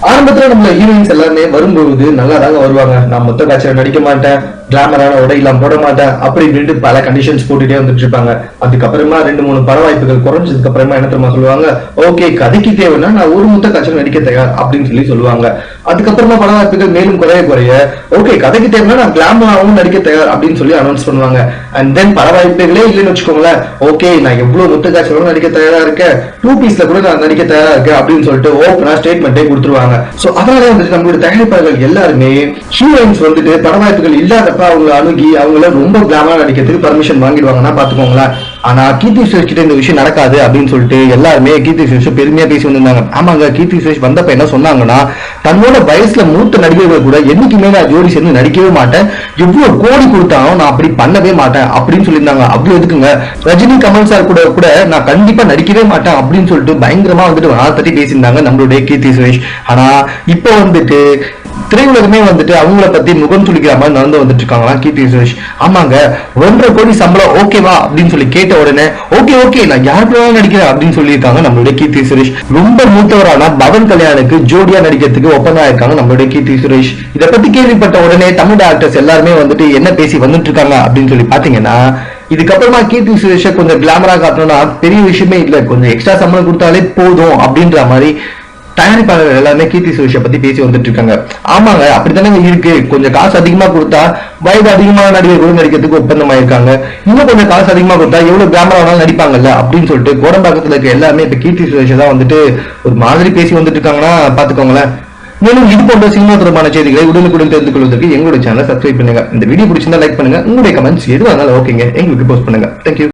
ஆரம்பத்துல நம்ம ஹீரோயின்ஸ் எல்லாமே வரும்போது நல்லா தாங்க வருவாங்க. நான் மொத்த காட்சியில நடிக்க மாட்டேன், கிளாமரான உடையெல்லாம் போட மாட்டேன் அப்படி இப்படின்ட்டு பல கண்டிஷன்ஸ் போட்டுட்டே வந்துட்டு இருப்பாங்க. அதுக்கப்புறமா 2-3 பட வாய்ப்புகள் குறைஞ்சதுக்கு அப்புறமா என்ன தெரியுமா சொல்லுவாங்க, ஓகே கதைக்கு தேவைன்னா நான் ஒரு மொத்த காட்சியில் நடிக்க தயார் அப்படின்னு சொல்லுவாங்க. அதுக்கப்புறமா பட வாய்ப்புகள் மேலும் குறைய ஓகே கதைக்கு தேவைன்னா நான் கிளாமராகவும் நடிக்க தயார் அப்படின்னு சொல்லி அனௌன்ஸ் பண்ணுவாங்க. அண்ட் தென் பட வாய்ப்புகளே இல்லைன்னு வச்சுக்கோங்களேன், ஓகே நான் எவ்வளவு மொத்த காட்சியோட நடிக்க தயாரா இருக்கேன், 2 பீஸ்ல கூட நான் நடிக்க தயாரா இருக்கேன் அப்படின்னு சொல்லிட்டு ஓப்பனா ஸ்டேட்மெண்டே கொடுத்துருவாங்க. சோ அதனால வந்துட்டு நம்மளோட தயாரிப்பாளர்கள் எல்லாருமே ஹீரோயின்ஸ் வந்துட்டு பட வாய்ப்புகள் இல்லாதப்ப அவங்க அணுகி அவங்கள ரொம்ப கிளாமரா நடிக்கிறதுக்கு பர்மிஷன் வாங்கிடுவாங்கன்னா பாத்துக்கோங்களேன். ஆனா கீர்த்தி சுரேஷ் கிட்ட இந்த விஷயம் நடக்காது அப்படின்னு சொல்லிட்டு எல்லாருமே கீர்த்தி சுரேஷ் பெருமையா பேசி வந்திருந்தாங்க. ஆமாங்க, கீர்த்தி சுரேஷ் வந்தப்ப என்ன சொன்னாங்கன்னா, தன்னோட வயசுல மூத்த நடிகர்கள் கூட என்னைக்குமே நான் ஜோடி சேர்ந்து நடிக்கவே மாட்டேன், எவ்வளவு கோடி கொடுத்தாலும் நான் அப்படி பண்ணவே மாட்டேன் அப்படின்னு சொல்லியிருந்தாங்க. அவ்வளவு எதுக்குங்க, ரஜினி கமல் சார் கூட நான் கண்டிப்பா நடிக்கவே மாட்டேன் அப்படின்னு சொல்லிட்டு பயங்கரமா வந்துட்டு அதை பத்தி பேசியிருந்தாங்க நம்மளுடைய கீர்த்தி சுரேஷ். ஆனா இப்ப வந்துட்டு திரையுலகமே வந்துட்டு அவங்கள பத்தி முகம் சுளிக்கிற மாதிரி நடந்து வந்துட்டு இருக்காங்களா கீர்த்தி சுரேஷ். ஆமாங்க, 1.5 கோடி சம்பளம் ஓகேவா அப்படின்னு சொல்லி கேட்ட உடனே ஓகே நான் யாருக்கு நடிக்கிறேன் அப்படின்னு சொல்லியிருக்காங்க நம்மளுடைய கீர்த்தி சுரேஷ். ரொம்ப மூத்தவரான பவன் கல்யாணுக்கு ஜோடியா நடிக்கிறதுக்கு ஒப்பந்தம் ஆயிருக்காங்க நம்மளுடைய கீர்த்தி சுரேஷ். இதை பத்தி கேள்விப்பட்ட உடனே தமிழ் ஆக்டர்ஸ் எல்லாருமே வந்துட்டு என்ன பேசி வந்துட்டு இருக்காங்க அப்படின்னு சொல்லி பாத்தீங்கன்னா, இதுக்கப்புறமா கீர்த்தி சுரேஷ கொஞ்சம் கிளாமரா காட்டணும்னா பெரிய விஷயமே இல்ல, கொஞ்சம் எக்ஸ்ட்ரா சம்பளம் கொடுத்தாலே போதும் அப்படின்ற மாதிரி தயாரிப்பாளர்கள் எல்லாமே கீர்த்தி சுரேஷை பத்தி பேசி வந்துட்டு இருக்காங்க. ஆமாங்க, அப்படித்தானே இருக்கு, கொஞ்சம் காசு அதிகமா கொடுத்தா வயது அதிகமான நடிகர் கூட நடிக்கிறதுக்கு ஒப்பந்தம் ஆயிருக்காங்க, இன்னும் கொஞ்சம் காசு அதிகமா கொடுத்தா எவ்வளவு கிராமரா வேணாலும் நடிப்பாங்கல்ல அப்படின்னு சொல்லிட்டு கோடம்பாக்கத்துல இருக்க எல்லாமே இப்ப கீர்த்தி சுரேஷை தான் வந்துட்டு ஒரு மாதிரி பேசி வந்துட்டு இருக்காங்கன்னா பாத்துக்கோங்களேன். மேலும் இது போன்ற சினிமா தொடர்பான செய்திகளை உடனுக்குடன் தெரிந்து கொள்வதற்கு எங்களுடைய சேனலை சப்ஸ்கிரைப் பண்ணுங்க. இந்த வீடியோ பிடிச்சிருந்தா லைக் பண்ணுங்க, உங்களுடைய கமெண்ட்ஸ் எதுவாக இருந்தாலும் ஓகேங்க எங்களுக்கு போஸ்ட் பண்ணுங்க. தேங்க்யூ.